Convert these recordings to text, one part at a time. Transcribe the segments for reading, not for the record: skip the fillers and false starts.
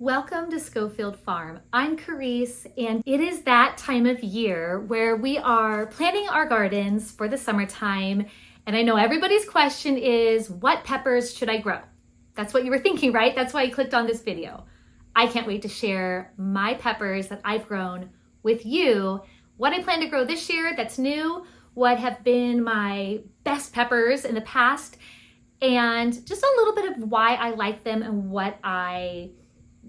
Welcome to Schofield Farm. I'm Carice, and it is that time of year where we are planting our gardens for the summertime. And I know everybody's question is, what peppers should I grow? That's what you were thinking, right? That's why you clicked on this video. I can't wait to share my peppers that I've grown with you, what I plan to grow this year that's new, what have been my best peppers in the past, and just a little bit of why I like them and what I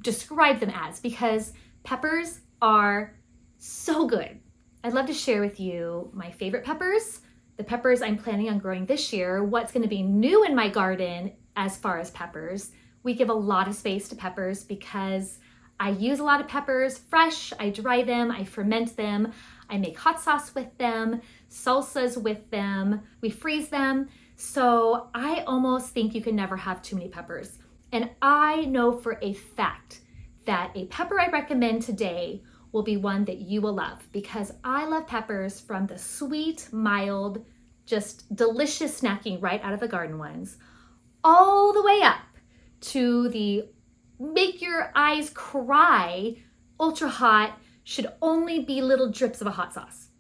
describe them as, because peppers are so good. I'd love to share with you my favorite peppers, the peppers I'm planning on growing this year, what's going to be new in my garden as far as peppers. We give a lot of space to peppers because I use a lot of peppers fresh. I dry them, I ferment them, I make hot sauce with them, salsas with them, we freeze them. So I almost think you can never have too many peppers. And I know for a fact that a pepper I recommend today will be one that you will love, because I love peppers from the sweet, mild, just delicious snacking right out of the garden ones, all the way up to the make your eyes cry, ultra hot, should only be little drips of a hot sauce.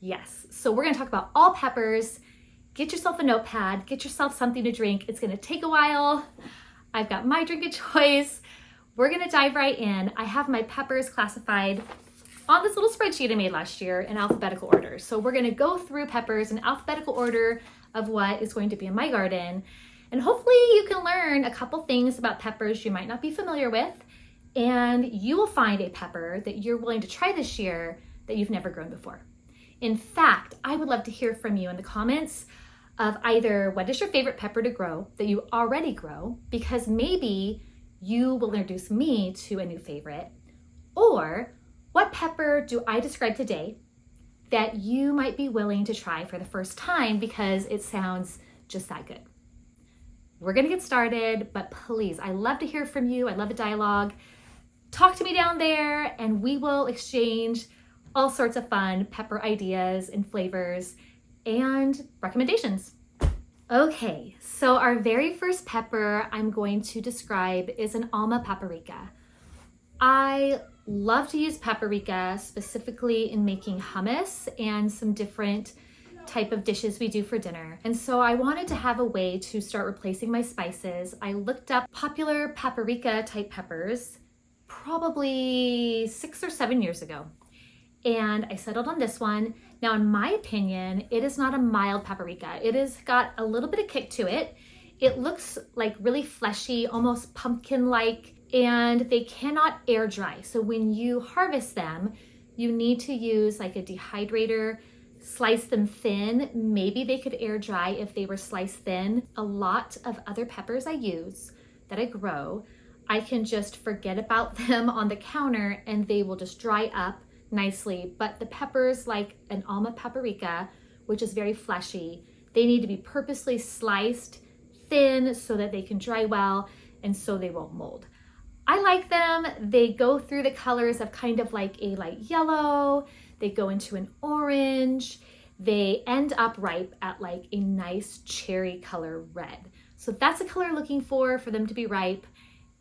Yes, so we're gonna talk about all peppers. Get yourself a notepad, get yourself something to drink. It's gonna take a while. I've got my drink of choice. We're gonna dive right in. I have my peppers classified on this little spreadsheet I made last year in alphabetical order. So we're gonna go through peppers in alphabetical order of what is going to be in my garden. And hopefully you can learn a couple things about peppers you might not be familiar with, and you will find a pepper that you're willing to try this year that you've never grown before. In fact, I would love to hear from you in the comments of either what is your favorite pepper to grow that you already grow, because maybe you will introduce me to a new favorite, or what pepper do I describe today that you might be willing to try for the first time because it sounds just that good. We're gonna get started, but please, I love to hear from you. I love a dialogue. Talk to me down there and we will exchange all sorts of fun pepper ideas and flavors and recommendations. Okay, so our very first pepper I'm going to describe is an Alma Paprika. I love to use paprika specifically in making hummus and some different type of dishes we do for dinner. And so I wanted to have a way to start replacing my spices. I looked up popular paprika type peppers probably 6 or 7 years ago, and I settled on this one. Now, in my opinion, it is not a mild paprika. It has got a little bit of kick to it. It looks like really fleshy, almost pumpkin-like, and they cannot air dry. So when you harvest them, you need to use like a dehydrator, slice them thin. Maybe they could air dry if they were sliced thin. A lot of other peppers I use that I grow, I can just forget about them on the counter and they will just dry up nicely. But the peppers like an Alma Paprika, which is very fleshy, they need to be purposely sliced thin so that they can dry well and so they won't mold. I like them. They go through the colors of kind of like a light yellow, they go into an orange, they end up ripe at like a nice cherry color red. So that's the color I'm looking for them to be ripe.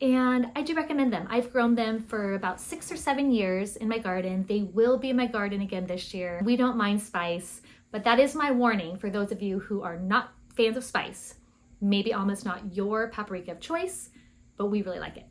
And I do recommend them. I've grown them for about 6 or 7 years in my garden. They will be in my garden again this year. We don't mind spice, but that is my warning for those of you who are not fans of spice. Maybe almost not your paprika of choice, but we really like it.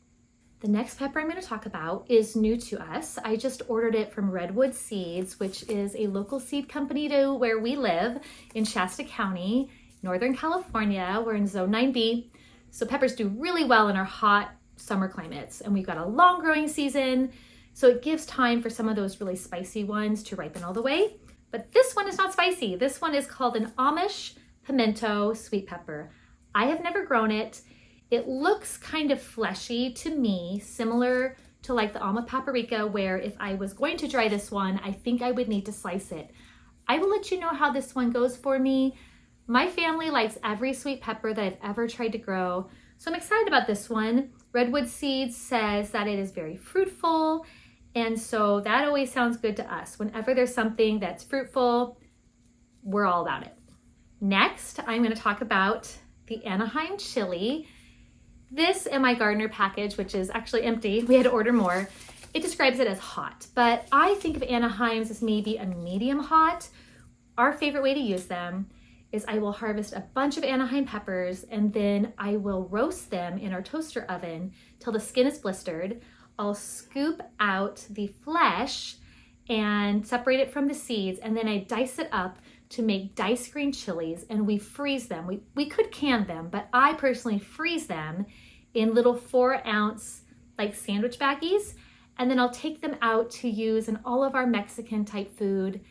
The next pepper I'm going to talk about is new to us. I just ordered it from Redwood Seeds, which is a local seed company to where we live in Shasta County, Northern California. We're in Zone 9B. So peppers do really well in our hot summer climates, and we've got a long growing season, so it gives time for some of those really spicy ones to ripen all the way. But this one is not spicy. This one is called an Amish pimiento sweet pepper. I have never grown it. It looks kind of fleshy to me, similar to like the Alma Paprika, where if I was going to dry this one, I think I would need to slice it. I will let you know how this one goes for me. My family likes every sweet pepper that I've ever tried to grow, so I'm excited about this one. Redwood Seeds says that it is very fruitful, and so that always sounds good to us. Whenever there's something that's fruitful, we're all about it. Next, I'm going to talk about the Anaheim chili. This in my gardener package, which is actually empty, we had to order more, it describes it as hot, but I think of Anaheims as maybe a medium hot. Our favorite way to use them is I will harvest a bunch of Anaheim peppers and then I will roast them in our toaster oven till the skin is blistered. I'll scoop out the flesh and separate it from the seeds, and then I dice it up to make diced green chilies, and we freeze them. We could can them, but I personally freeze them in little 4-ounce like sandwich baggies, and then I'll take them out to use in all of our Mexican type food.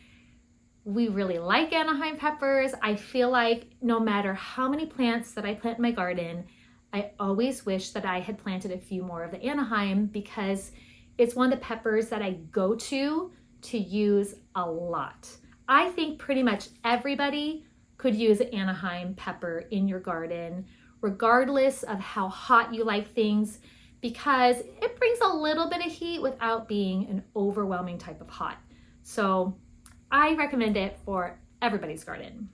We really like Anaheim peppers. I feel like no matter how many plants that I plant in my garden, I always wish that I had planted a few more of the Anaheim because it's one of the peppers that I go to use a lot. I think pretty much everybody could use an Anaheim pepper in your garden, regardless of how hot you like things, because it brings a little bit of heat without being an overwhelming type of hot. So I recommend it for everybody's garden.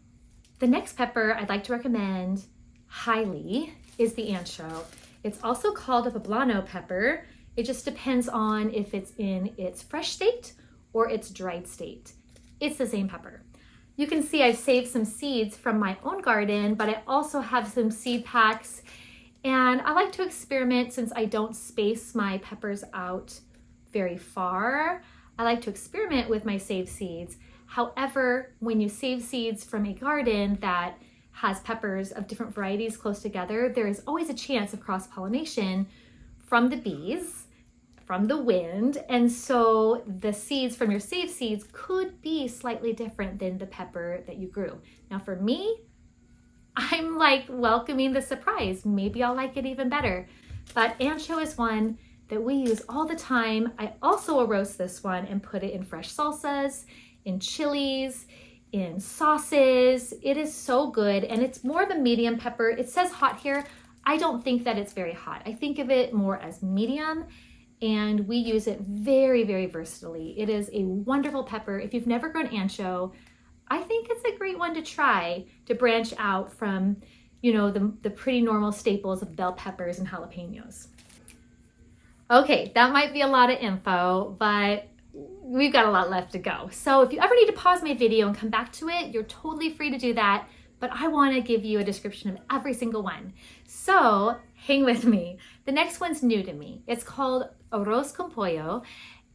The next pepper I'd like to recommend highly is the Ancho. It's also called a Poblano pepper. It just depends on if it's in its fresh state or its dried state. It's the same pepper. You can see I've saved some seeds from my own garden, but I also have some seed packs. And I like to experiment since I don't space my peppers out very far. I like to experiment with my saved seeds. However, when you save seeds from a garden that has peppers of different varieties close together, there is always a chance of cross-pollination from the bees, from the wind, and so the seeds from your saved seeds could be slightly different than the pepper that you grew. Now for me, I'm like welcoming the surprise. Maybe I'll like it even better. But Ancho is one that we use all the time. I also will roast this one and put it in fresh salsas, in chilies, in sauces. It is so good, and it's more of a medium pepper. It says hot here. I don't think that it's very hot. I think of it more as medium, and we use it very, very versatilely. It is a wonderful pepper. If you've never grown Ancho, I think it's a great one to try to branch out from, you know, the pretty normal staples of bell peppers and jalapenos. Okay, that might be a lot of info, but we've got a lot left to go. So if you ever need to pause my video and come back to it, you're totally free to do that, but I want to give you a description of every single one. So hang with me. The next one's new to me. It's called Arroz Con Pollo,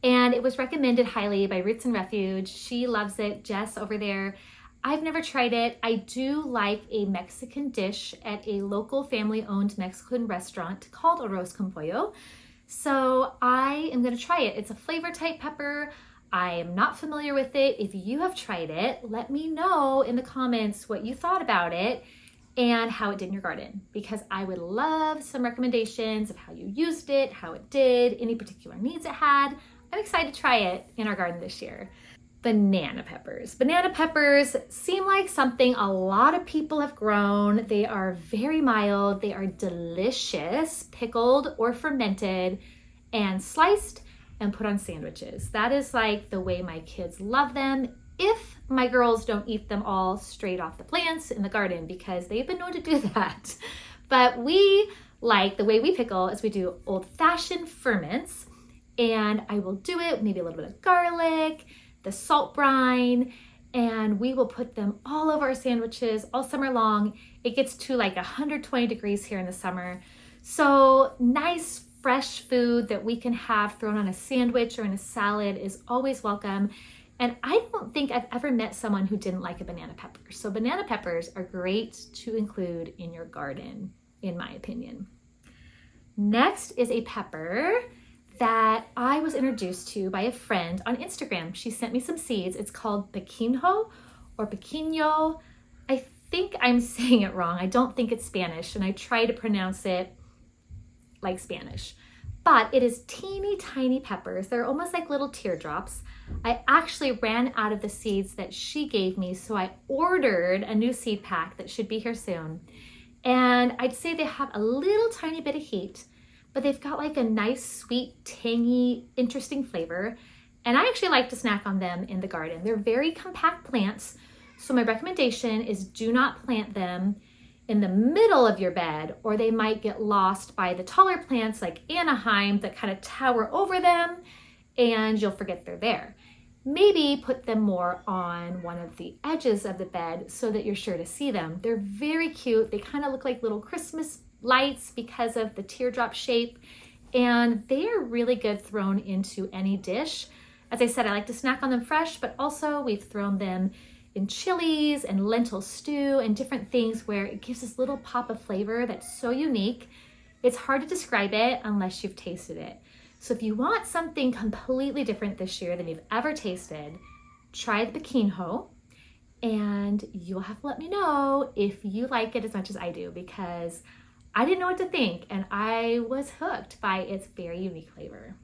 and it was recommended highly by Roots and Refuge. She loves it, Jess over there. I've never tried it. I do like a Mexican dish at a local family-owned Mexican restaurant called Arroz Con Pollo. So I am gonna try it. It's a flavor type pepper. I am not familiar with it. If you have tried it, let me know in the comments what you thought about it and how it did in your garden, because I would love some recommendations of how you used it, how it did, any particular needs it had. I'm excited to try it in our garden this year. Banana peppers. Banana peppers seem like something a lot of people have grown. They are very mild. They are delicious, pickled or fermented and sliced and put on sandwiches. That is like the way my kids love them, if my girls don't eat them all straight off the plants in the garden, because they've been known to do that. But we like, the way we pickle is we do old-fashioned ferments, and I will do it, maybe a little bit of garlic, the salt brine, and we will put them all over our sandwiches all summer long. It gets to like 120 degrees here in the summer. So nice, fresh food that we can have thrown on a sandwich or in a salad is always welcome. And I don't think I've ever met someone who didn't like a banana pepper. So banana peppers are great to include in your garden, in my opinion. Next is a pepper that I was introduced to by a friend on Instagram. She sent me some seeds. It's called Biquinho or Biquinho. I think I'm saying it wrong. I don't think it's Spanish, and I try to pronounce it like Spanish. But it is teeny tiny peppers. They're almost like little teardrops. I actually ran out of the seeds that she gave me, so I ordered a new seed pack that should be here soon. And I'd say they have a little tiny bit of heat, but they've got like a nice, sweet, tangy, interesting flavor. And I actually like to snack on them in the garden. They're very compact plants, so my recommendation is do not plant them in the middle of your bed, or they might get lost by the taller plants like Anaheim that kind of tower over them and you'll forget they're there. Maybe put them more on one of the edges of the bed so that you're sure to see them. They're very cute. They kind of look like little Christmas lights because of the teardrop shape, and they are really good thrown into any dish. As I said, I like to snack on them fresh, but also we've thrown them in chilies and lentil stew and different things where it gives this little pop of flavor that's so unique. It's hard to describe it unless you've tasted it. So if you want something completely different this year than you've ever tasted, try the Biquinho, and you'll have to let me know if you like it as much as I do, because I didn't know what to think and I was hooked by its very unique flavor.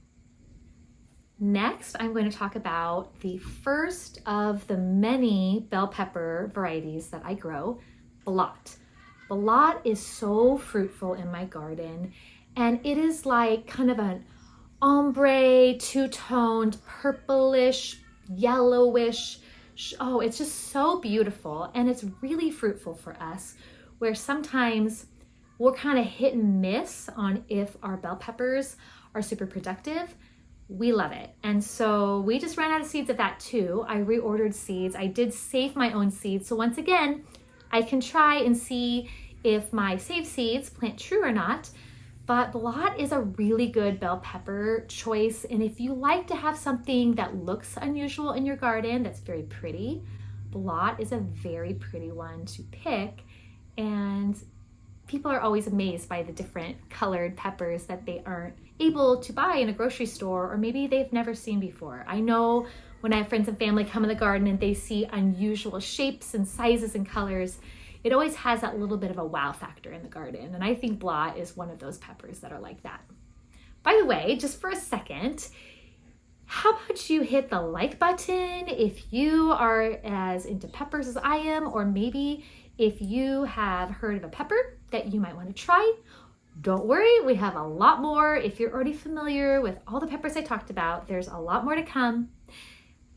Next, I'm going to talk about the first of the many bell pepper varieties that I grow, Blot. Blot is so fruitful in my garden, and it is like kind of an ombre, two-toned, purplish, yellowish. Oh, it's just so beautiful, and it's really fruitful for us, where sometimes we're kind of hit and miss on if our bell peppers are super productive. We love it. And so we just ran out of seeds of that too. I reordered seeds. I did save my own seeds. So once again, I can try and see if my saved seeds plant true or not. But Blot is a really good bell pepper choice. And if you like to have something that looks unusual in your garden, that's very pretty, Blot is a very pretty one to pick. And people are always amazed by the different colored peppers that they aren't able to buy in a grocery store, or maybe they've never seen before. I know when I have friends and family come in the garden and they see unusual shapes and sizes and colors, it always has that little bit of a wow factor in the garden. And I think Blot is one of those peppers that are like that. By the way, just for a second, how about you hit the like button if you are as into peppers as I am, or maybe if you have heard of a pepper that you might want to try. Don't worry, we have a lot more. If you're already familiar with all the peppers I talked about, there's a lot more to come.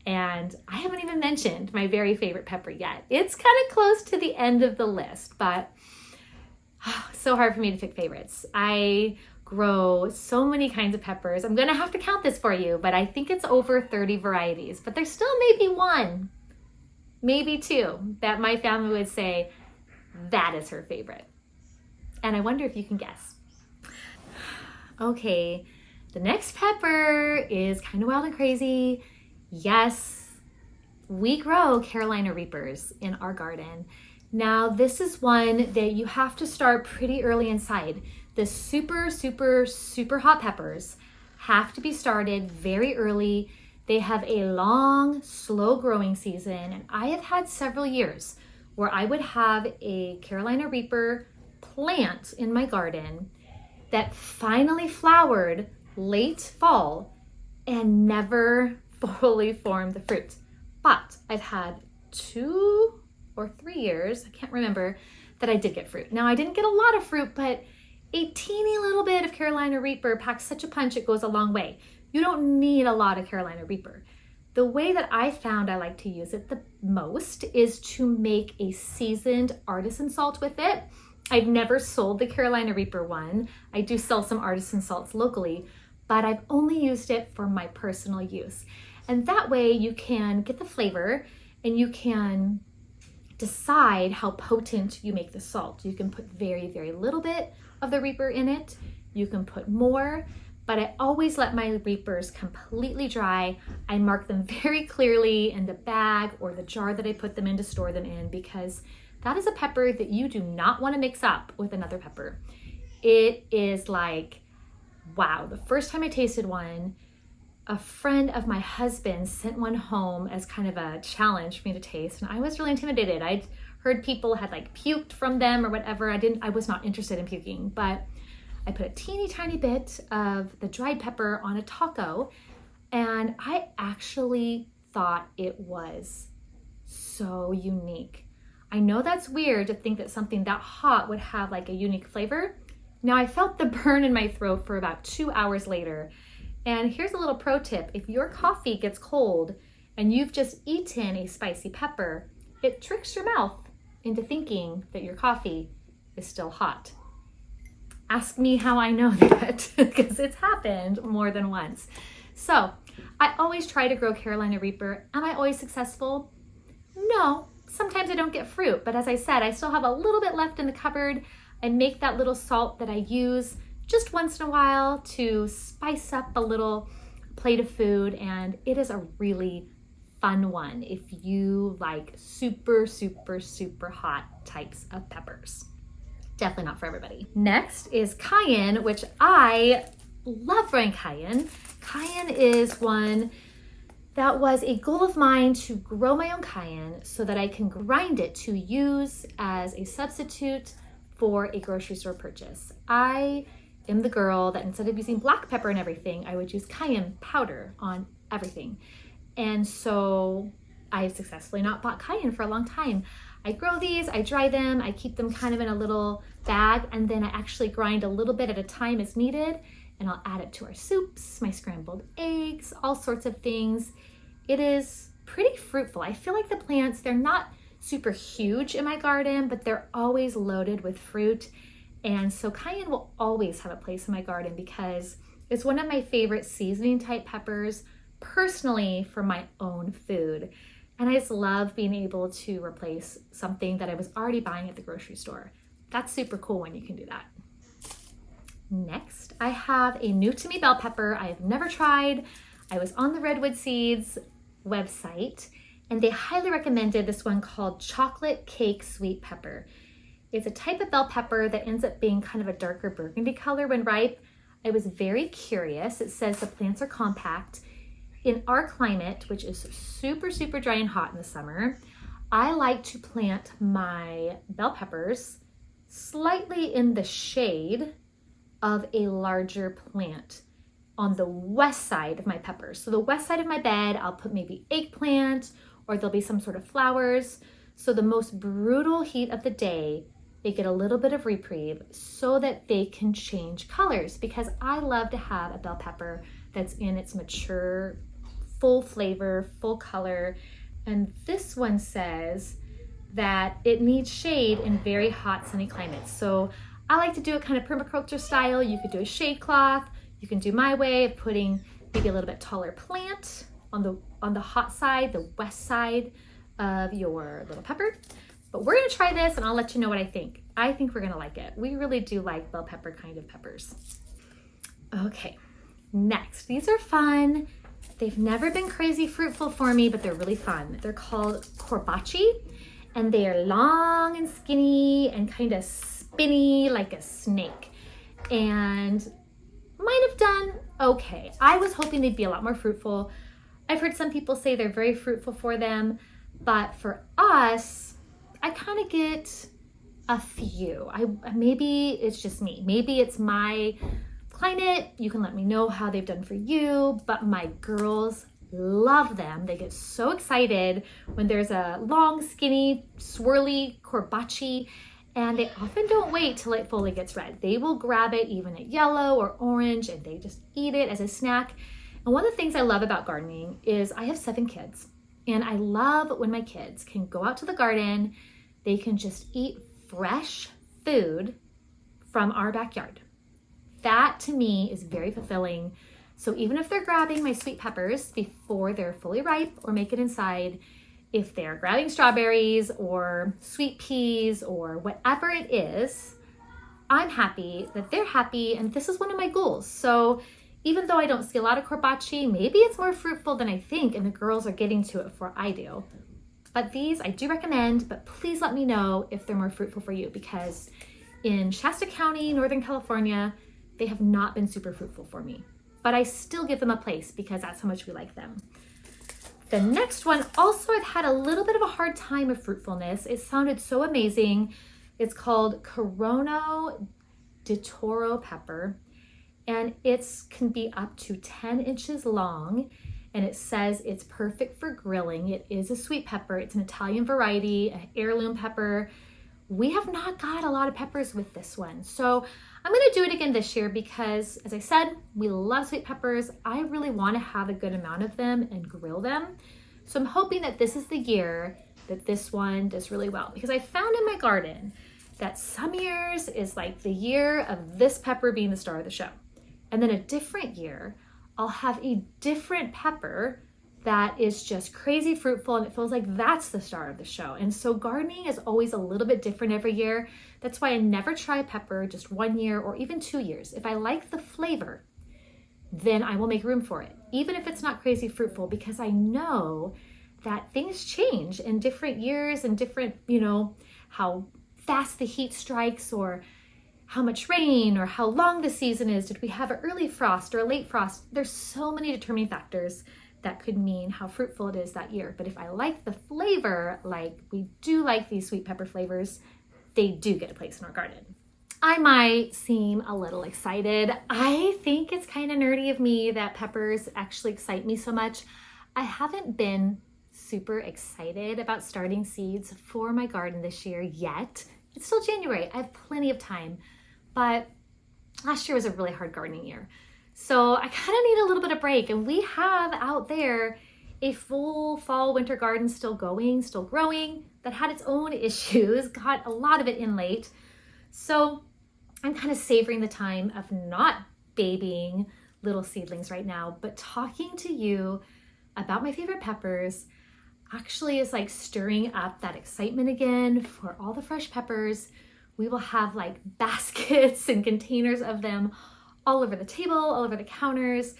And I haven't even mentioned my very favorite pepper yet. It's kind of close to the end of the list, but so hard for me to pick favorites. I grow so many kinds of peppers. I'm gonna have to count this for you, but I think it's over 30 varieties, but there's still maybe one, maybe two, that my family would say that is her favorite. And I wonder if you can guess. Okay, the next pepper is kind of wild and crazy. Yes, we grow Carolina Reapers in our garden. Now, this is one that you have to start pretty early inside. The super, super, super hot peppers have to be started very early. They have a long, slow growing season, and I have had several years where I would have a Carolina Reaper plant in my garden that finally flowered late fall and never fully formed the fruit. But I've had 2 or 3 years, I can't remember, that I did get fruit. Now, I didn't get a lot of fruit, but a teeny little bit of Carolina Reaper packs such a punch, it goes a long way. You don't need a lot of Carolina Reaper. The way that I found I like to use it the most is to make a seasoned artisan salt with it. I've never sold the Carolina Reaper one. I do sell some artisan salts locally, but I've only used it for my personal use. And that way you can get the flavor and you can decide how potent you make the salt. You can put very, very little bit of the Reaper in it. You can put more, but I always let my Reapers completely dry. I mark them very clearly in the bag or the jar that I put them in to store them in, because that is a pepper that you do not want to mix up with another pepper. It is like, wow. The first time I tasted one, a friend of my husband sent one home as kind of a challenge for me to taste, and I was really intimidated. I'd heard people had like puked from them or whatever. I was not interested in puking, but I put a teeny tiny bit of the dried pepper on a taco, and I actually thought it was so unique. I know that's weird to think that something that hot would have like a unique flavor. Now, I felt the burn in my throat for about 2 hours later. And here's a little pro tip. If your coffee gets cold and you've just eaten a spicy pepper, it tricks your mouth into thinking that your coffee is still hot. Ask me how I know that, because it's happened more than once. So I always try to grow Carolina Reaper. Am I always successful? No, sometimes I don't get fruit, but as I said, I still have a little bit left in the cupboard. I make that little salt that I use just once in a while to spice up a little plate of food, and it is a really fun one if you like super, super, super hot types of peppers. Definitely not for everybody. Next is cayenne, which I love growing cayenne. Cayenne is one that was a goal of mine, to grow my own cayenne so that I can grind it to use as a substitute for a grocery store purchase. I am the girl that instead of using black pepper and everything, I would use cayenne powder on everything. And so I successfully not bought cayenne for a long time. I grow these, I dry them, I keep them kind of in a little bag, and then I actually grind a little bit at a time as needed, and I'll add it to our soups, my scrambled eggs, all sorts of things. It is pretty fruitful. I feel like the plants, they're not super huge in my garden, but they're always loaded with fruit. And so cayenne will always have a place in my garden because it's one of my favorite seasoning type peppers, personally, for my own food. And I just love being able to replace something that I was already buying at the grocery store. That's super cool when you can do that. Next, I have a new to me bell pepper I have never tried. I was on the Redwood Seeds website and they highly recommended this one called chocolate cake sweet pepper. It's a type of bell pepper that ends up being kind of a darker burgundy color when ripe. I was very curious. It says the plants are compact. In our climate, which is super, super dry and hot in the summer, I like to plant my bell peppers slightly in the shade of a larger plant on the west side of my peppers. So the west side of my bed, I'll put maybe eggplant, or there'll be some sort of flowers. So the most brutal heat of the day, they get a little bit of reprieve so that they can change colors, because I love to have a bell pepper that's in its mature, full flavor, full color. And this one says that it needs shade in very hot, sunny climates. So I like to do it kind of permaculture style. You could do a shade cloth. You can do my way of putting maybe a little bit taller plant on the hot side, the west side of your little pepper. But we're gonna try this and I'll let you know what I think. I think we're gonna like it. We really do like bell pepper kind of peppers. Okay, next, these are fun. They've never been crazy fruitful for me, but they're really fun. They're called Corbaci, and they are long and skinny and kind of spinny like a snake, and might have done okay. I was hoping they'd be a lot more fruitful. I've heard some people say they're very fruitful for them, but for us, I kind of get a few. Maybe it's just me. Maybe it's my climate. You can let me know how they've done for you, but my girls love them. They get so excited when there's a long, skinny, swirly Corbaci, and they often don't wait till it fully gets red. They will grab it even at yellow or orange, and they just eat it as a snack. And one of the things I love about gardening is I have 7 kids, and I love when my kids can go out to the garden, they can just eat fresh food from our backyard. That to me is very fulfilling. So even if they're grabbing my sweet peppers before they're fully ripe or make it inside, if they're grabbing strawberries or sweet peas or whatever it is, I'm happy that they're happy, and this is one of my goals. So even though I don't see a lot of Corbaci, maybe it's more fruitful than I think and the girls are getting to it before I do. But these I do recommend, but please let me know if they're more fruitful for you, because in Shasta County, Northern California, they have not been super fruitful for me, but I still give them a place because that's how much we like them. The next one, also I've had a little bit of a hard time with fruitfulness. It sounded so amazing. It's called Corno Di Toro pepper, and it can be up to 10 inches long, and it says it's perfect for grilling. It is a sweet pepper. It's an Italian variety, an heirloom pepper. We have not got a lot of peppers with this one, so I'm gonna do it again this year because, as I said, we love sweet peppers. I really wanna have a good amount of them and grill them. So I'm hoping that this is the year that this one does really well, because I found in my garden that some years is like the year of this pepper being the star of the show. And then a different year, I'll have a different pepper that is just crazy fruitful and it feels like that's the star of the show. And so gardening is always a little bit different every year. That's why I never try a pepper just 1 year or even 2 years. If I like the flavor, then I will make room for it, even if it's not crazy fruitful, because I know that things change in different years and different, how fast the heat strikes or how much rain or how long the season is. Did we have an early frost or a late frost? There's so many determining factors that could mean how fruitful it is that year. But if I like the flavor, like we do like these sweet pepper flavors, they do get a place in our garden. I might seem a little excited. I think it's kind of nerdy of me that peppers actually excite me so much. I haven't been super excited about starting seeds for my garden this year yet. It's still January. I have plenty of time, but last year was a really hard gardening year. So I kind of need a little bit of break, and we have out there a full fall winter garden still going, still growing, that had its own issues, got a lot of it in late. So I'm kind of savoring the time of not babying little seedlings right now, but talking to you about my favorite peppers actually is like stirring up that excitement again for all the fresh peppers. We will have like baskets and containers of them all over the table, all over the counters,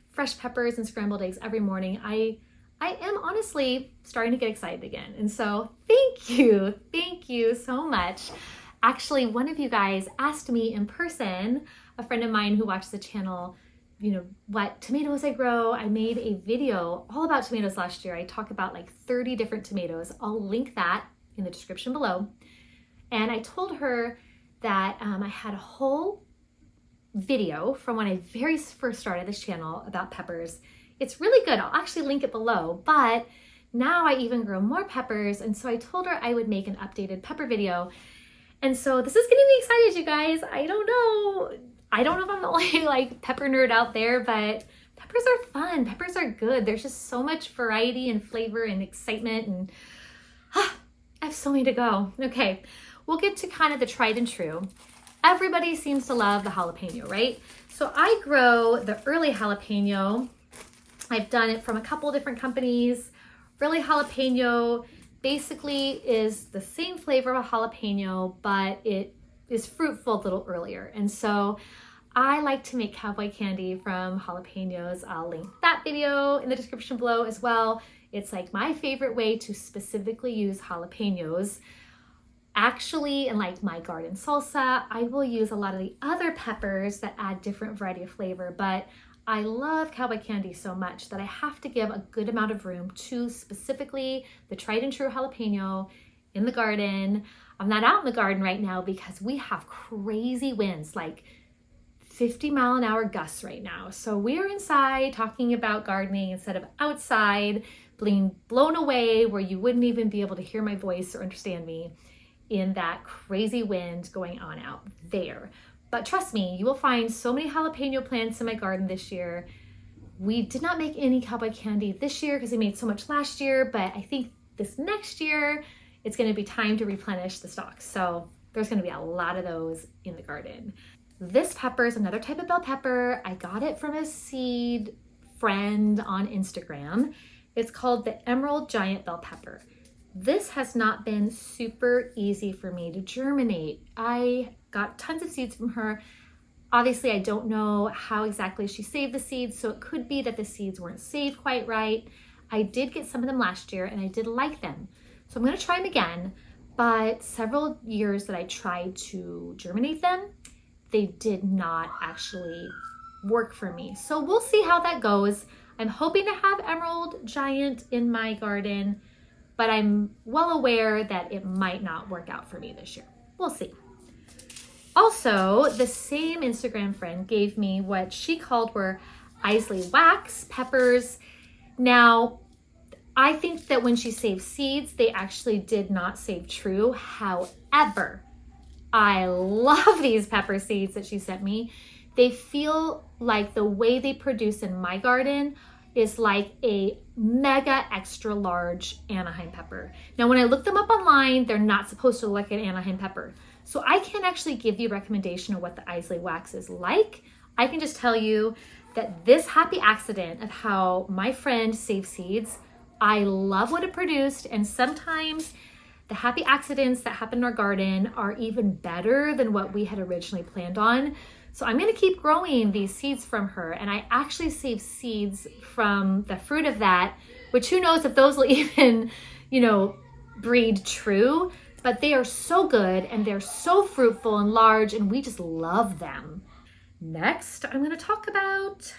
fresh peppers and scrambled eggs every morning. I am honestly starting to get excited again. And so thank you so much. Actually, one of you guys asked me in person, a friend of mine who watches the channel, what tomatoes I grow. I made a video all about tomatoes last year. I talk about like 30 different tomatoes. I'll link that in the description below. And I told her that I had a whole video from when I very first started this channel about peppers. It's really good. I'll actually link it below, but now I even grow more peppers. And so I told her I would make an updated pepper video. And so this is getting me excited, you guys. I don't know if I'm the only like pepper nerd out there, but peppers are fun. Peppers are good. There's just so much variety and flavor and excitement, and I have so many to go. Okay, we'll get to kind of the tried and true. Everybody seems to love the jalapeno, right? So I grow the early jalapeno. I've done it from a couple different companies. Early jalapeno basically is the same flavor of a jalapeno, but it is fruitful a little earlier. And so I like to make cowboy candy from jalapenos. I'll link that video in the description below as well. It's like my favorite way to specifically use jalapenos. Actually, in like my garden salsa, I will use a lot of the other peppers that add different variety of flavor, but I love cowboy candy so much that I have to give a good amount of room to specifically the tried and true jalapeno in the garden. I'm not out in the garden right now because we have crazy winds, like 50-mile-an-hour gusts right now. So we're inside talking about gardening instead of outside being blown away where you wouldn't even be able to hear my voice or understand me in that crazy wind going on out there. But trust me, you will find so many jalapeno plants in my garden this year. We did not make any cowboy candy this year because we made so much last year, but I think this next year, it's gonna be time to replenish the stocks. So there's gonna be a lot of those in the garden. This pepper is another type of bell pepper. I got it from a seed friend on Instagram. It's called the Emerald Giant Bell Pepper. This has not been super easy for me to germinate. I got tons of seeds from her. Obviously, I don't know how exactly she saved the seeds, so it could be that the seeds weren't saved quite right. I did get some of them last year and I did like them. So I'm gonna try them again, but several years that I tried to germinate them, they did not actually work for me. So we'll see how that goes. I'm hoping to have Emerald Giant in my garden, but I'm well aware that it might not work out for me this year. We'll see. Also, the same Instagram friend gave me what she called were Eisley Wax peppers. Now, I think that when she saved seeds, they actually did not save true. However, I love these pepper seeds that she sent me. They feel like the way they produce in my garden is like a mega extra large Anaheim pepper. Now, when I looked them up online, they're not supposed to look like an Anaheim pepper. So I can't actually give you a recommendation of what the Eisley Wax is like. I can just tell you that this happy accident of how my friend saved seeds, I love what it produced, and sometimes the happy accidents that happen in our garden are even better than what we had originally planned on. So I'm gonna keep growing these seeds from her, and I actually saved seeds from the fruit of that, which who knows if those will even, breed true, but they are so good and they're so fruitful and large, and we just love them. Next, I'm gonna talk about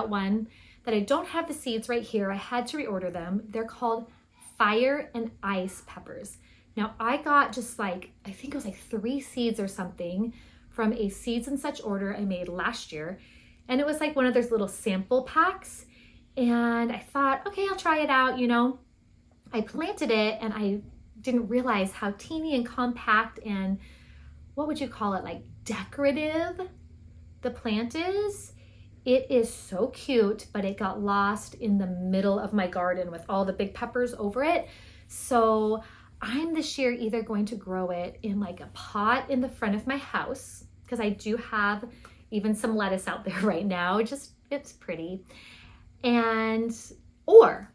one that I don't have the seeds right here. I had to reorder them. They're called Fire and Ice peppers. Now I got just I think it was 3 seeds or something from a Seeds and Such order I made last year. And it was one of those little sample packs. And I thought, okay, I'll try it out, I planted it and I didn't realize how teeny and compact and what would you call it, decorative the plant is. It is so cute, but it got lost in the middle of my garden with all the big peppers over it. So I'm this year either going to grow it in a pot in the front of my house, because I do have even some lettuce out there right now. It's pretty. And or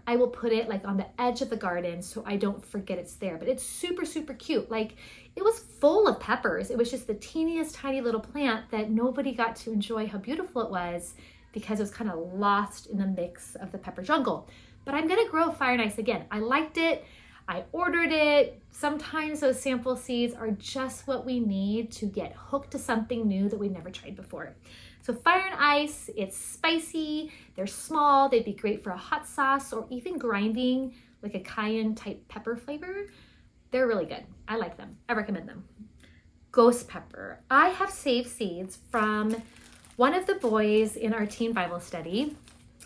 I will put it on the edge of the garden so I don't forget it's there. But it's super, super cute. It was full of peppers. It was just the teeniest tiny little plant that nobody got to enjoy how beautiful it was because it was kind of lost in the mix of the pepper jungle. But I'm gonna grow Fire and Ice again. I liked it. I ordered it. Sometimes those sample seeds are just what we need to get hooked to something new that we've never tried before. So Fire and Ice, it's spicy, they're small, they'd be great for a hot sauce or even grinding a Cayenne type pepper flavor. They're really good. I like them. I recommend them. Ghost pepper. I have saved seeds from one of the boys in our teen Bible study.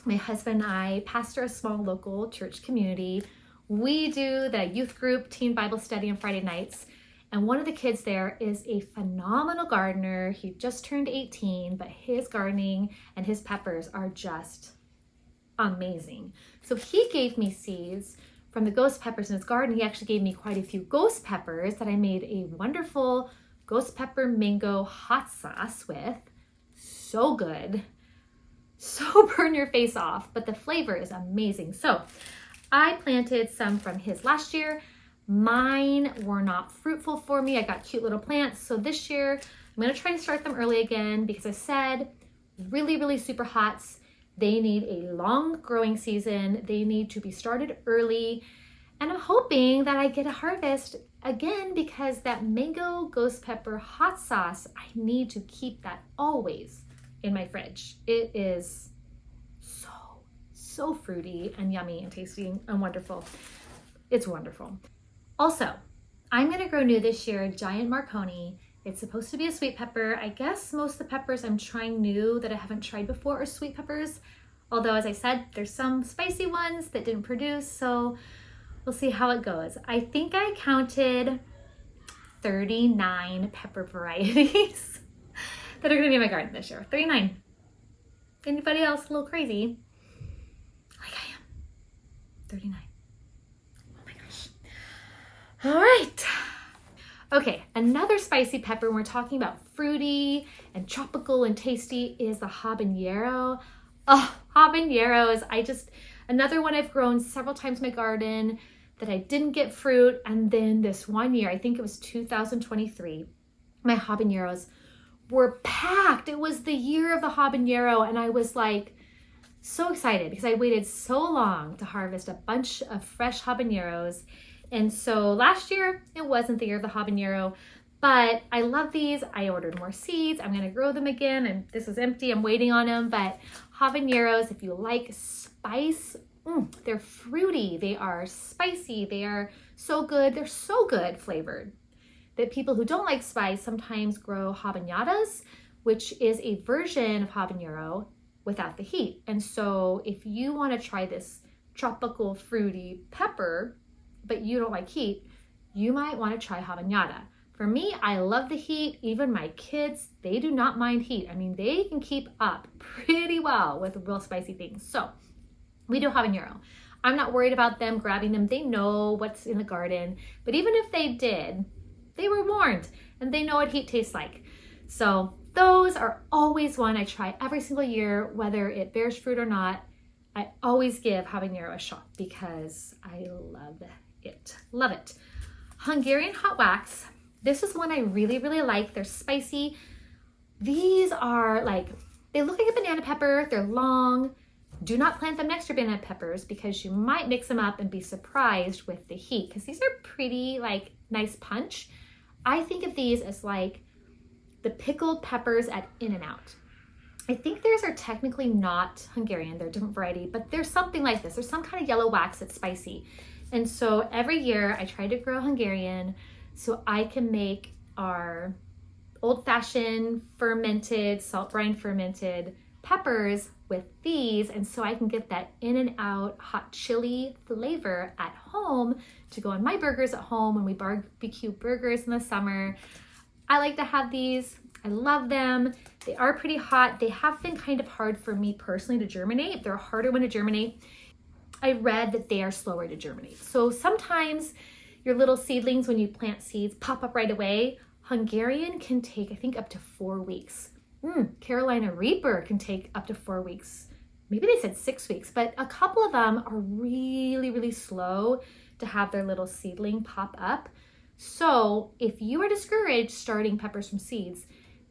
My husband and I pastor a small local church community. We do the youth group teen Bible study on Friday nights. And one of the kids there is a phenomenal gardener. He just turned 18, but his gardening and his peppers are just amazing. So he gave me seeds from the ghost peppers in his garden. He actually gave me quite a few ghost peppers that I made a wonderful ghost pepper mango hot sauce with. So good. So burn your face off, but the flavor is amazing. So I planted some from his last year. Mine were not fruitful for me. I got cute little plants. So this year, I'm gonna try to start them early again because I said really, really super hots. They need a long growing season. They need to be started early. And I'm hoping that I get a harvest again because that mango ghost pepper hot sauce, I need to keep that always in my fridge. It is so fruity and yummy and tasty and wonderful. It's wonderful. Also, I'm gonna grow new this year, giant Marconi. It's supposed to be a sweet pepper. I guess most of the peppers I'm trying new that I haven't tried before are sweet peppers. Although, as I said, there's some spicy ones that didn't produce, so we'll see how it goes. I think I counted 39 pepper varieties that are gonna be in my garden this year. 39. Anybody else a little crazy? Like I am. 39. All right. Okay, another spicy pepper when we're talking about fruity and tropical and tasty is the habanero. Oh, habaneros. Another one I've grown several times in my garden that I didn't get fruit. And then this one year, I think it was 2023, my habaneros were packed. It was the year of the habanero. And I was so excited because I waited so long to harvest a bunch of fresh habaneros. And so last year, it wasn't the year of the habanero, but I love these. I ordered more seeds. I'm gonna grow them again, and this is empty. I'm waiting on them, but habaneros, if you like spice, they're fruity, they are spicy, they are so good. They're so good flavored that people who don't like spice sometimes grow habanadas, which is a version of habanero without the heat. And so if you wanna try this tropical fruity pepper, but you don't like heat, you might want to try habanada. For me, I love the heat. Even my kids, they do not mind heat. I mean, they can keep up pretty well with real spicy things. So we do habanero. I'm not worried about them grabbing them. They know what's in the garden. But even if they did, they were warned and they know what heat tastes like. So those are always one I try every single year, whether it bears fruit or not. I always give habanero a shot because I love it. Love it. Hungarian hot wax. This is one I really, really like. They're spicy. These are like, they look like a banana pepper. They're long. Do not plant them next to banana peppers because you might mix them up and be surprised with the heat because these are pretty like nice punch. I think of these as like the pickled peppers at In-N-Out. I think theirs are technically not Hungarian, they're a different variety, but there's something like this. There's some kind of yellow wax that's spicy. And so every year I try to grow Hungarian so I can make our old-fashioned fermented, salt brine fermented peppers with these. And so I can get that In-N-Out hot chili flavor at home to go on my burgers at home when we barbecue burgers in the summer. I like to have these. I love them. They are pretty hot. They have been kind of hard for me personally to germinate. They're a harder one to germinate. I read that they are slower to germinate. So sometimes your little seedlings, when you plant seeds, pop up right away. Hungarian can take, I think, up to 4 weeks. Carolina Reaper can take up to 4 weeks. Maybe they said 6 weeks, but a couple of them are really, really slow to have their little seedling pop up. So if you are discouraged starting peppers from seeds,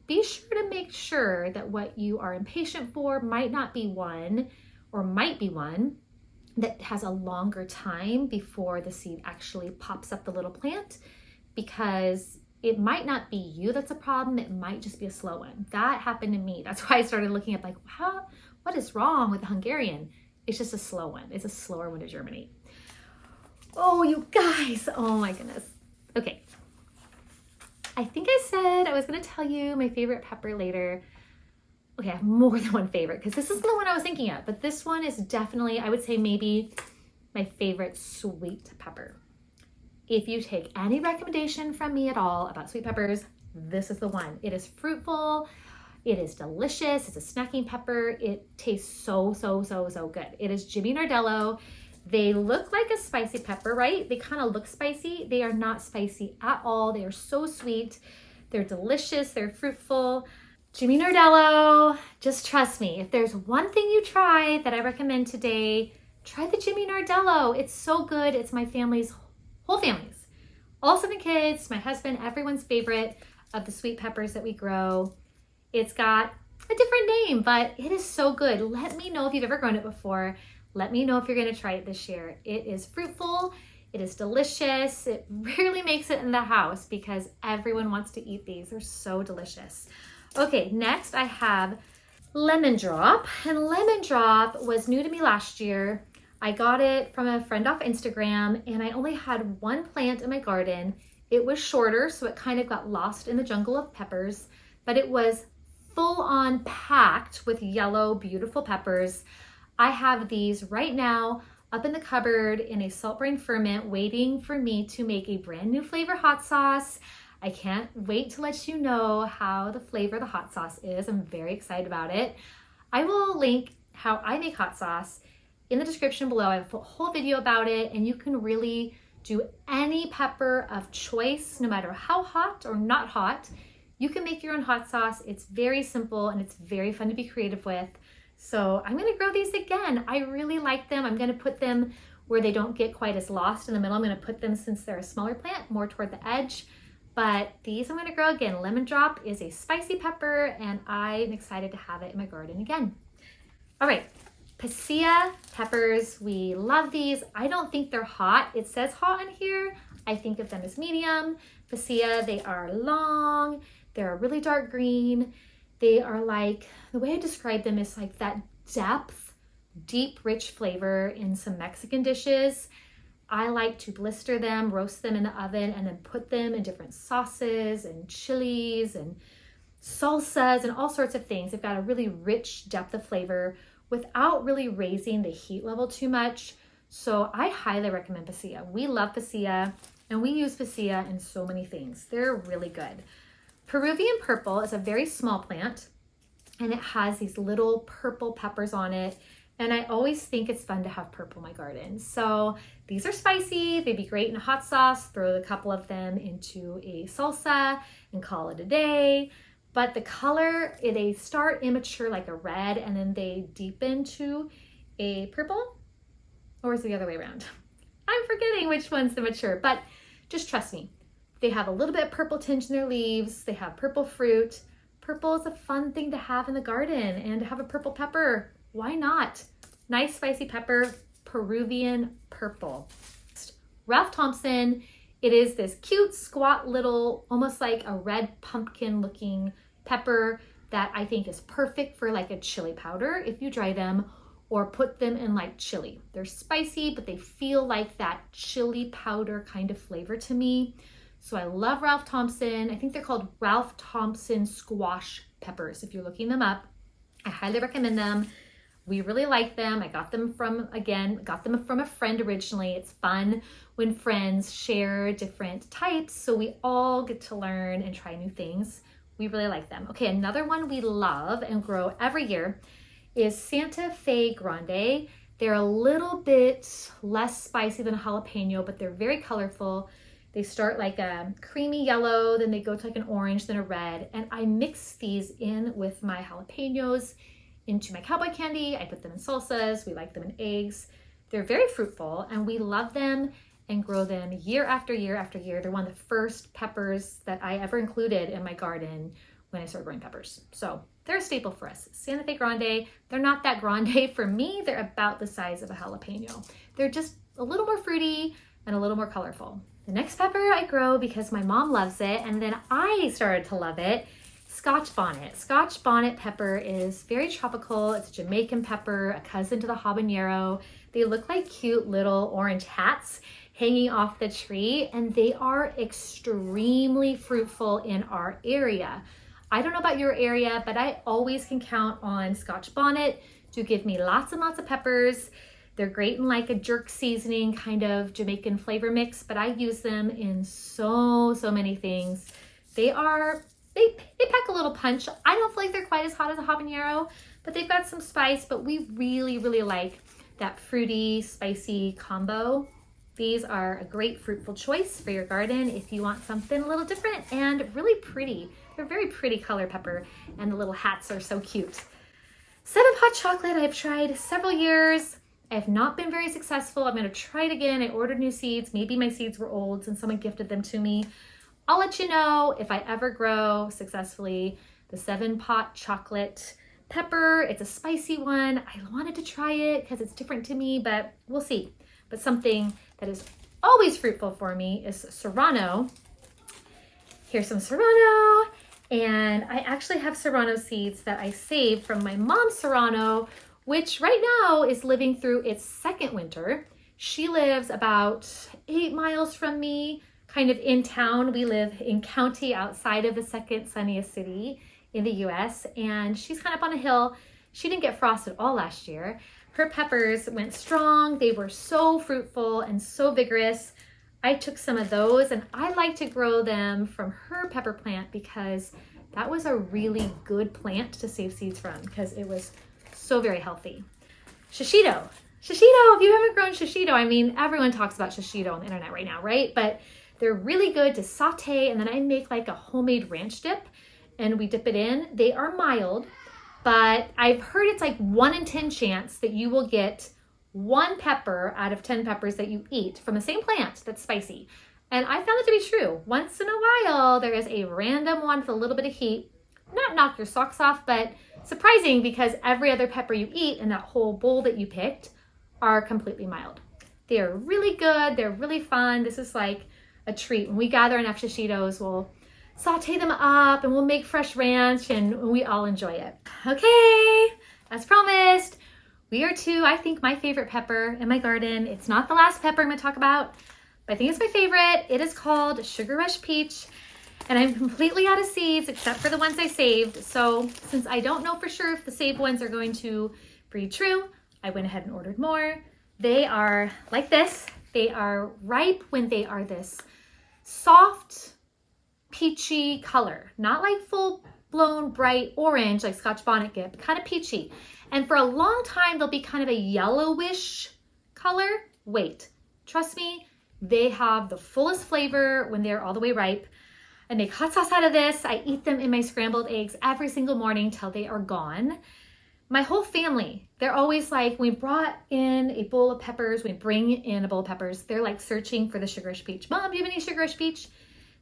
be sure to make sure that what you are impatient for might not be one, or might be one, that has a longer time before the seed actually pops up the little plant, because it might not be you that's a problem, it might just be a slow one. That happened to me. That's why I started looking at like, wow, what is wrong with the Hungarian? It's just a slow one. It's a slower one to germinate. Oh, you guys, oh my goodness. Okay, I think I said I was gonna tell you my favorite pepper later. Okay, I have more than one favorite because this is the one I was thinking of, but this one is definitely, I would say maybe my favorite sweet pepper. If you take any recommendation from me at all about sweet peppers, this is the one. It is fruitful, it is delicious, it's a snacking pepper, it tastes so good. It is Jimmy Nardello. They look like a spicy pepper, right? They kind of look spicy. They are not spicy at all. They are so sweet. They're delicious. They're fruitful. Jimmy Nardello, just trust me. If there's one thing you try that I recommend today, try the Jimmy Nardello. It's so good. It's my family's, whole family's, all 7 kids, my husband, everyone's favorite of the sweet peppers that we grow. It's got a different name, but it is so good. Let me know if you've ever grown it before. Let me know if you're gonna try it this year. It is fruitful, it is delicious. It rarely makes it in the house because everyone wants to eat these. They're so delicious. Okay, next I have Lemon Drop. And Lemon Drop was new to me last year. I got it from a friend off Instagram and I only had one plant in my garden. It was shorter, so it kind of got lost in the jungle of peppers, but it was full on packed with yellow, beautiful peppers. I have these right now up in the cupboard in a salt brine ferment waiting for me to make a brand new flavor hot sauce. I can't wait to let you know how the flavor of the hot sauce is. I'm very excited about it. I will link how I make hot sauce in the description below. I have a whole video about it and you can really do any pepper of choice, no matter how hot or not hot. You can make your own hot sauce. It's very simple and it's very fun to be creative with. So I'm gonna grow these again. I really like them. I'm gonna put them where they don't get quite as lost in the middle. I'm gonna put them, since they're a smaller plant, more toward the edge. But these I'm gonna grow again. Lemon Drop is a spicy pepper and I'm excited to have it in my garden again. All right, Pasilla peppers. We love these. I don't think they're hot. It says hot on here. I think of them as medium. Pasilla, they are long. They're a really dark green. They are like, the way I describe them is like that depth, deep, rich flavor in some Mexican dishes. I like to blister them, roast them in the oven, and then put them in different sauces and chilies and salsas and all sorts of things. They've got a really rich depth of flavor without really raising the heat level too much. So I highly recommend Pasilla. We love Pasilla and we use Pasilla in so many things. They're really good. Peruvian Purple is a very small plant and it has these little purple peppers on it And I always think it's fun to have purple in my garden. So these are spicy. They'd be great in a hot sauce. Throw a couple of them into a salsa and call it a day. But the color, they start immature like a red and then they deepen to a purple. Or is it the other way around? I'm forgetting which one's the mature, but just trust me. They have a little bit of purple tinge in their leaves. They have purple fruit. Purple is a fun thing to have in the garden, and to have a purple pepper, why not? Nice spicy pepper, Peruvian Purple. Ralph Thompson, it is this cute, squat little, almost like a red pumpkin looking pepper that I think is perfect for like a chili powder if you dry them or put them in like chili. They're spicy, but they feel like that chili powder kind of flavor to me. So I love Ralph Thompson. I think they're called Ralph Thompson squash peppers. If you're looking them up, I highly recommend them. We really like them. I got them from a friend originally. It's fun when friends share different types, so we all get to learn and try new things. We really like them. Okay, another one we love and grow every year is Fe Grande. They're a little bit less spicy than a jalapeno, but they're very colorful. They start like a creamy yellow, then they go to like an orange, then a red. And I mix these in with my jalapenos into my cowboy candy. I put them in salsas. We like them in eggs. They're very fruitful and we love them and grow them year after year after year. They're one of the first peppers that I ever included in my garden when I started growing peppers. So they're a staple for us. Santa Fe Grande, they're not that grande for me. They're about the size of a jalapeno. They're just a little more fruity and a little more colorful. The next pepper I grow because my mom loves it and then I started to love it, Scotch Bonnet. Scotch Bonnet pepper is very tropical. It's a Jamaican pepper, a cousin to the habanero. They look like cute little orange hats hanging off the tree and they are extremely fruitful in our area. I don't know about your area, but I always can count on Scotch Bonnet to give me lots and lots of peppers. They're great in like a jerk seasoning kind of Jamaican flavor mix, but I use them in so many things. They pack a little punch. I don't feel like they're quite as hot as a habanero, but they've got some spice, but we really like that fruity, spicy combo. These are a great fruitful choice for your garden if you want something a little different and really pretty. They're very pretty color pepper and the little hats are so cute. Cinnamon hot chocolate I've tried several years. I have not been very successful. I'm going to try it again. I ordered new seeds. Maybe my seeds were old since someone gifted them to me. I'll let you know if I ever grow successfully the 7-pot chocolate pepper. It's a spicy one. I wanted to try it because it's different to me, but we'll see. But something that is always fruitful for me is Serrano. Here's some Serrano. And I actually have Serrano seeds that I saved from my mom's Serrano, which right now is living through its second winter. She lives about 8 miles from me, kind of in town. We live in county outside of the second sunniest city in the US, and she's kind of up on a hill. She didn't get frost at all last year. Her peppers went strong. They were so fruitful and so vigorous. I took some of those and I like to grow them from her pepper plant because that was a really good plant to save seeds from because it was so very healthy. Shishito. Shishito, if you haven't grown shishito, I mean, everyone talks about shishito on the internet right now, right? But they're really good to saute, and then I make like a homemade ranch dip and we dip it in. They are mild, but I've heard it's like 1 in 10 chance that you will get 1 pepper out of 10 peppers that you eat from the same plant that's spicy. And I found it to be true. Once in a while, there is a random one with a little bit of heat. Not knock your socks off, but surprising because every other pepper you eat in that whole bowl that you picked are completely mild. They are really good. They're really fun. This is like a treat. When we gather enough shishitos, we'll saute them up and we'll make fresh ranch and we all enjoy it. Okay, as promised, we are to, I think, my favorite pepper in my garden. It's not the last pepper I'm gonna talk about, but I think it's my favorite. It is called Sugar Rush Peach. And I'm completely out of seeds except for the ones I saved. So since I don't know for sure if the saved ones are going to breed true, I went ahead and ordered more. They are like this. They are ripe when they are this soft, peachy color. Not like full blown bright orange, like Scotch Bonnet get, kind of peachy. And for a long time, they'll be kind of a yellowish color. Wait, trust me, they have the fullest flavor when they're all the way ripe. I make hot sauce out of this. I eat them in my scrambled eggs every single morning till they are gone. My whole family, they're always like, we brought in a bowl of peppers, we bring in a bowl of peppers, they're like searching for the sugarish peach. Mom, do you have any sugarish peach?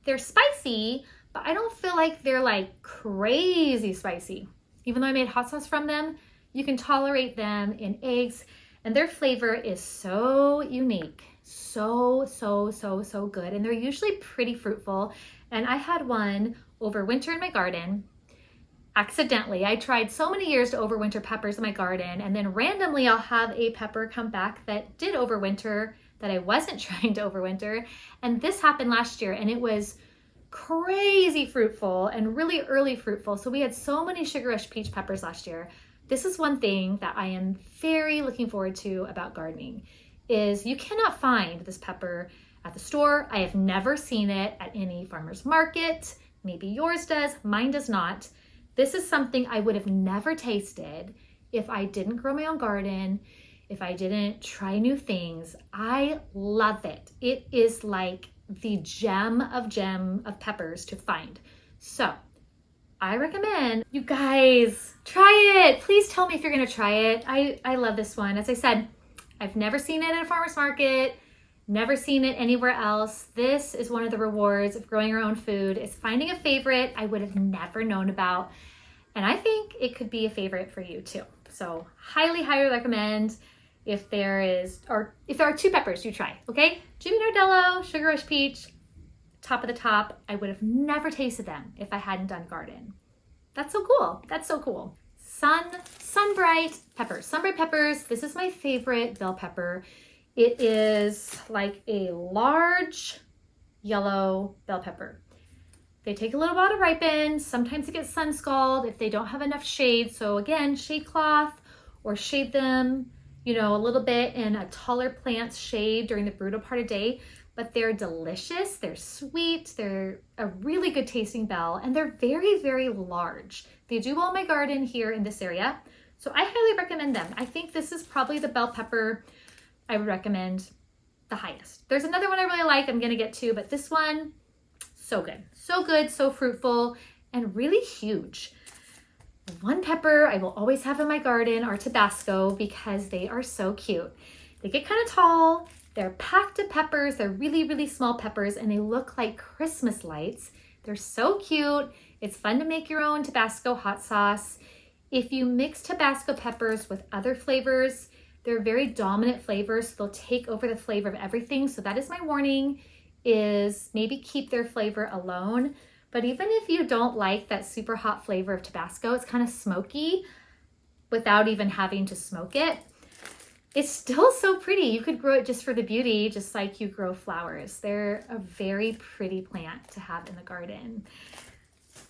They're spicy, but I don't feel like they're like crazy spicy. Even though I made hot sauce from them, you can tolerate them in eggs, and their flavor is so unique. So good. And they're usually pretty fruitful. And I had one over winter in my garden. Accidentally, I tried so many years to overwinter peppers in my garden, and then randomly I'll have a pepper come back that did overwinter that I wasn't trying to overwinter. And this happened last year, and it was crazy fruitful and really early fruitful. So we had so many sugarish peach peppers last year. This is one thing that I am very looking forward to about gardening, is you cannot find this pepper at the store. I have never seen it at any farmer's market. Maybe yours does, mine does not. This is something I would have never tasted if I didn't grow my own garden, if I didn't try new things. I love it. It is like the gem of peppers to find. So I recommend you guys try it. Please tell me if you're gonna try it. I love this one. As I said, I've never seen it at a farmer's market, never seen it anywhere else. This is one of the rewards of growing your own food, is finding a favorite I would have never known about. And I think it could be a favorite for you too. So highly recommend. If there are two peppers, you try, okay? Jimmy Nardello, sugarish peach, top of the top. I would have never tasted them if I hadn't done garden. That's so cool. That's so cool. Sunbright peppers. Sunbright peppers, this is my favorite bell pepper. It is like a large yellow bell pepper. They take a little while to ripen. Sometimes it gets sun scald if they don't have enough shade. So again, shade cloth or shade them, you know, a little bit in a taller plant's shade during the brutal part of day. But they're delicious, they're sweet, they're a really good tasting bell, and they're very large. They do well in my garden here in this area, so I highly recommend them. I think this is probably the bell pepper I would recommend the highest. There's another one I really like I'm gonna get to, but this one, so good, so fruitful, and really huge. One pepper I will always have in my garden are Tabasco because they are so cute. They get kind of tall, they're packed of peppers, they're really small peppers, and they look like Christmas lights. They're so cute. It's fun to make your own Tabasco hot sauce. If you mix Tabasco peppers with other flavors, they're very dominant flavors, so they'll take over the flavor of everything. So that is my warning, is maybe keep their flavor alone. But even if you don't like that super hot flavor of Tabasco, it's kind of smoky without even having to smoke it. It's still so pretty. You could grow it just for the beauty, just like you grow flowers. They're a very pretty plant to have in the garden.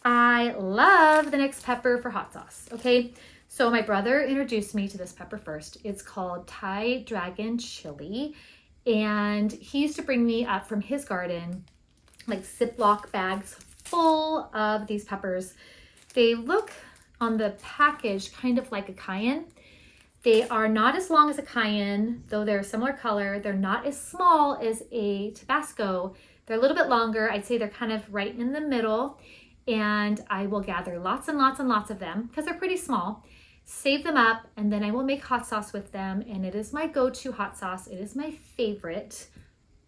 I love the next pepper for hot sauce, okay? So my brother introduced me to this pepper first. It's called Thai Dragon Chili, and he used to bring me up from his garden like Ziploc bags full of these peppers. They look on the package kind of like a cayenne. They are not as long as a cayenne, though they're a similar color. They're not as small as a Tabasco. They're a little bit longer. I'd say they're kind of right in the middle. And I will gather lots and lots of them because they're pretty small, save them up, and then I will make hot sauce with them. And it is my go-to hot sauce. It is my favorite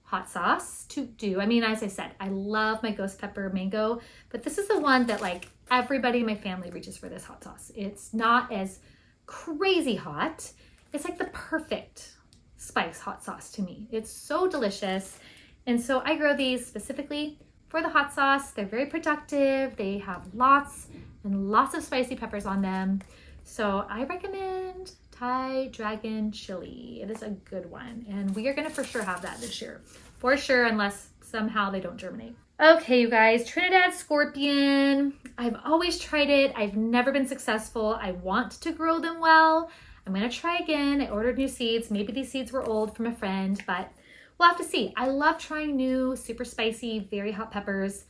hot sauce to do. I mean, as I said, I love my ghost pepper mango, but this is the one that like everybody in my family reaches for this hot sauce. It's not as crazy hot. It's like the perfect spice hot sauce to me. It's so delicious. And so I grow these specifically for the hot sauce. They're very productive. They have lots and lots of spicy peppers on them. So I recommend Thai Dragon Chili. It is a good one. And we are gonna for sure have that this year. For sure, unless somehow they don't germinate. Okay, you guys, Trinidad Scorpion. I've always tried it. I've never been successful. I want to grow them well. I'm gonna try again. I ordered new seeds. Maybe these seeds were old from a friend, but we'll have to see. I love trying new, super spicy, very hot peppers.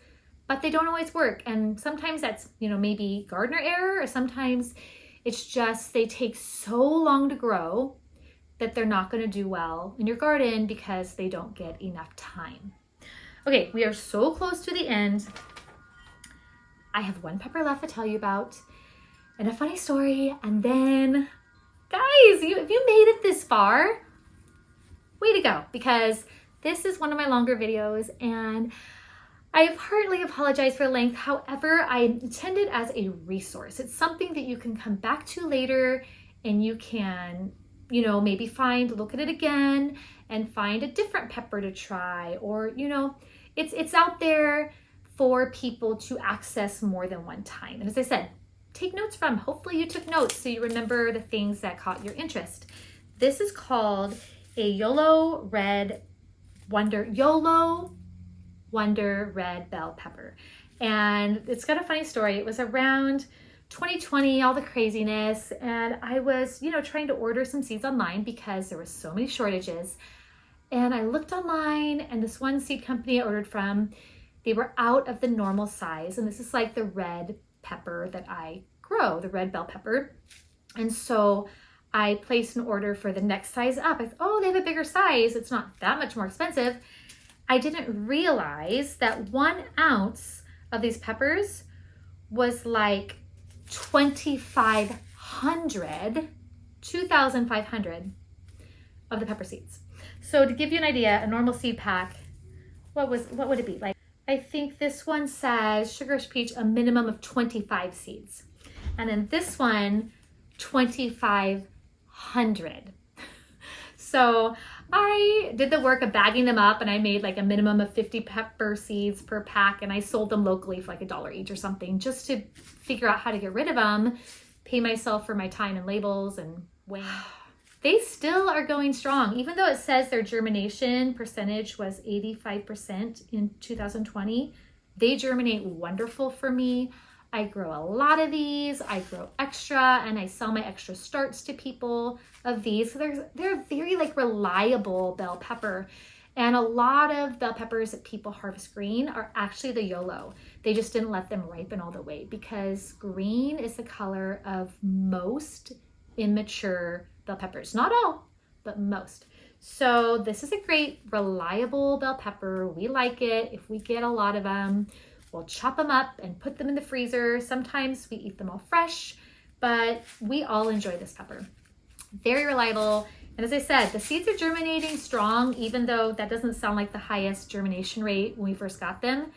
but they don't always work. And sometimes that's, you know, maybe gardener error, or sometimes it's just they take so long to grow that they're not going to do well in your garden because they don't get enough time. Okay, we are so close to the end. I have one pepper left to tell you about and a funny story. And then, guys, if you made it this far, way to go, because this is one of my longer videos and I partly apologize for length. However, I intend it as a resource. It's something that you can come back to later and you can, you know, maybe look at it again and find a different pepper to try, or, you know, it's out there for people to access more than one time. And as I said, take notes from. Hopefully you took notes so you remember the things that caught your interest. This is called a Yolo Wonder Red Bell Pepper. And it's got a funny story. It was around 2020, all the craziness, and I was, you know, trying to order some seeds online because there were so many shortages. And I looked online, and this one seed company I ordered from, they were out of the normal size. And this is like the red pepper that I grow, the red bell pepper. And so I placed an order for the next size up. I thought, oh, they have a bigger size. It's not that much more expensive. I didn't realize that 1 ounce of these peppers was like 2,500 of the pepper seeds. So to give you an idea, a normal seed pack, what would it be? Like, I think this one says Sugar Peach, a minimum of 25 seeds. And then this one, 2,500. So I did the work of bagging them up and I made like a minimum of 50 pepper seeds per pack, and I sold them locally for like $1 each or something, just to figure out how to get rid of them, pay myself for my time and labels and weighing. They still are going strong, even though it says their germination percentage was 85% in 2020. They germinate wonderful for me. I grow a lot of these. I grow extra, and I sell my extra starts to people of these. So they're very like reliable bell pepper. And a lot of bell peppers that people harvest green are actually the Yolo. They just didn't let them ripen all the way because green is the color of most immature bell peppers. Not all, but most. So this is a great, reliable bell pepper. We like it. If we get a lot of them, we'll chop them up and put them in the freezer. Sometimes we eat them all fresh, but we all enjoy this pepper. Very reliable. And as I said, the seeds are germinating strong, even though that doesn't sound like the highest germination rate when we first got them.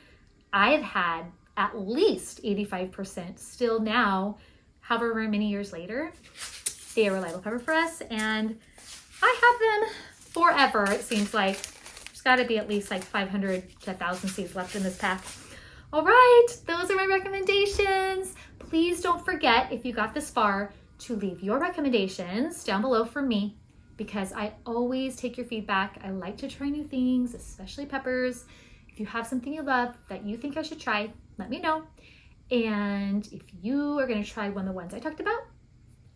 I've had at least 85% still now, however many years later. They are a reliable pepper for us, and I have them forever. It seems like there's got to be at least like 500 to 1,000 seeds left in this pack. All right, those are my recommendations. Please don't forget, if you got this far, to leave your recommendations down below for me, because I always take your feedback. I like to try new things, especially peppers. If you have something you love that you think I should try, let me know. And if you are going to try one of the ones I talked about,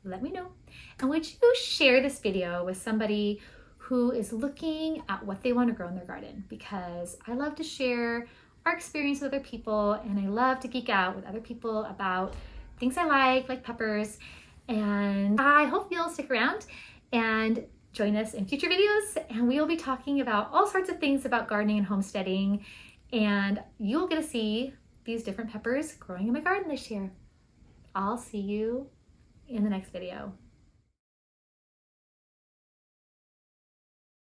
let me know. And would you share this video with somebody who is looking at what they want to grow in their garden? Because I love to share our experience with other people, and I love to geek out with other people about things I like peppers. And I hope you'll stick around and join us in future videos, and we will be talking about all sorts of things about gardening and homesteading, and you'll get to see these different peppers growing in my garden this year. I'll see you in the next video.